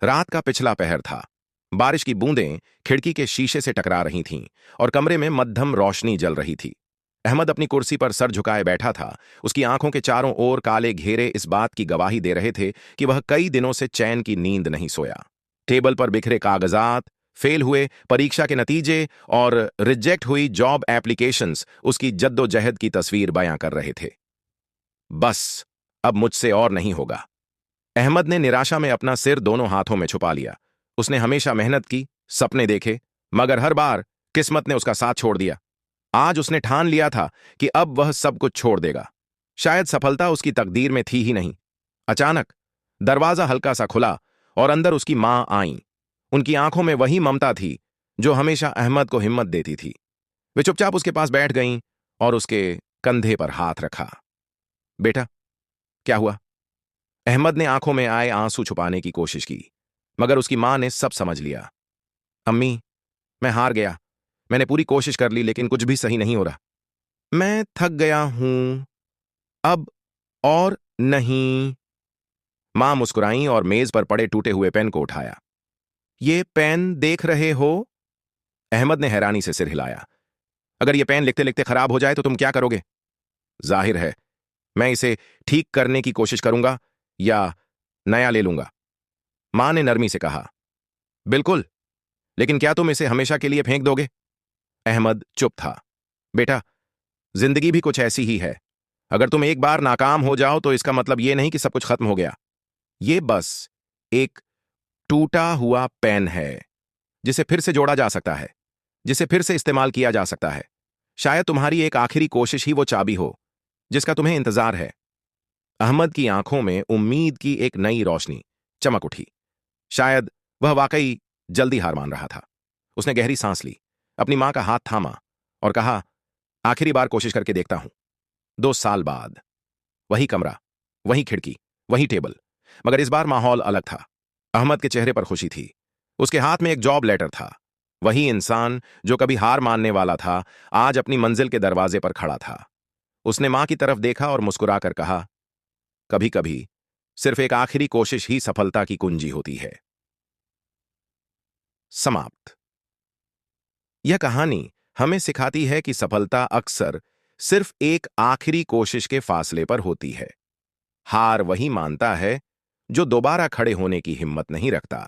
रात का पिछला पहर था। बारिश की बूंदें खिड़की के शीशे से टकरा रही थीं और कमरे में मध्यम रोशनी जल रही थी। अहमद अपनी कुर्सी पर सर झुकाए बैठा था। उसकी आंखों के चारों ओर काले घेरे इस बात की गवाही दे रहे थे कि वह कई दिनों से चैन की नींद नहीं सोया। टेबल पर बिखरे कागजात, फेल हुए परीक्षा के नतीजे और रिजेक्ट हुई जॉब एप्लीकेशंस उसकी जद्दोजहद की तस्वीर बयां कर रहे थे। बस, अब मुझसे और नहीं होगा। अहमद ने निराशा में अपना सिर दोनों हाथों में छुपा लिया। उसने हमेशा मेहनत की, सपने देखे, मगर हर बार किस्मत ने उसका साथ छोड़ दिया। आज उसने ठान लिया था कि अब वह सब कुछ छोड़ देगा। शायद सफलता उसकी तकदीर में थी ही नहीं। अचानक दरवाजा हल्का सा खुला और अंदर उसकी मां आईं। उनकी आंखों में वही ममता थी जो हमेशा अहमद को हिम्मत देती थी। वे चुपचाप उसके पास बैठ गईं और उसके कंधे पर हाथ रखा। बेटा, क्या हुआ? अहमद ने आंखों में आए आंसू छुपाने की कोशिश की, मगर उसकी मां ने सब समझ लिया। अम्मी, मैं हार गया। मैंने पूरी कोशिश कर ली लेकिन कुछ भी सही नहीं हो रहा। मैं थक गया हूं। अब और नहीं। मां मुस्कुराई और मेज पर पड़े टूटे हुए पेन को उठाया। ये पेन देख रहे हो? अहमद ने हैरानी से सिर हिलाया। अगर ये पेन लिखते लिखते खराब हो जाए तो तुम क्या करोगे? जाहिर है, मैं इसे ठीक करने की कोशिश करूंगा या नया ले लूंगा। मां ने नरमी से कहा। बिल्कुल, लेकिन क्या तुम इसे हमेशा के लिए फेंक दोगे? अहमद चुप था। बेटा, जिंदगी भी कुछ ऐसी ही है। अगर तुम एक बार नाकाम हो जाओ तो इसका मतलब यह नहीं कि सब कुछ खत्म हो गया। ये बस एक टूटा हुआ पेन है जिसे फिर से जोड़ा जा सकता है, जिसे फिर से इस्तेमाल किया जा सकता है। शायद तुम्हारी एक आखिरी कोशिश ही वो चाबी हो जिसका तुम्हें इंतजार है। अहमद की आंखों में उम्मीद की एक नई रोशनी चमक उठी। शायद वह वाकई जल्दी हार मान रहा था। उसने गहरी सांस ली, अपनी मां का हाथ थामा और कहा, आखिरी बार कोशिश करके देखता हूं। 2 साल बाद वही कमरा, वही खिड़की, वही टेबल, मगर इस बार माहौल अलग था। अहमद के चेहरे पर खुशी थी। उसके हाथ में एक जॉब लेटर था। वही इंसान जो कभी हार मानने वाला था, आज अपनी मंजिल के दरवाजे पर खड़ा था। उसने मां की तरफ देखा और मुस्कुराकर कहा, कभी कभी सिर्फ एक आखिरी कोशिश ही सफलता की कुंजी होती है। समाप्त। यह कहानी हमें सिखाती है कि सफलता अक्सर सिर्फ एक आखिरी कोशिश के फासले पर होती है। हार वही मानता है जो दोबारा खड़े होने की हिम्मत नहीं रखता।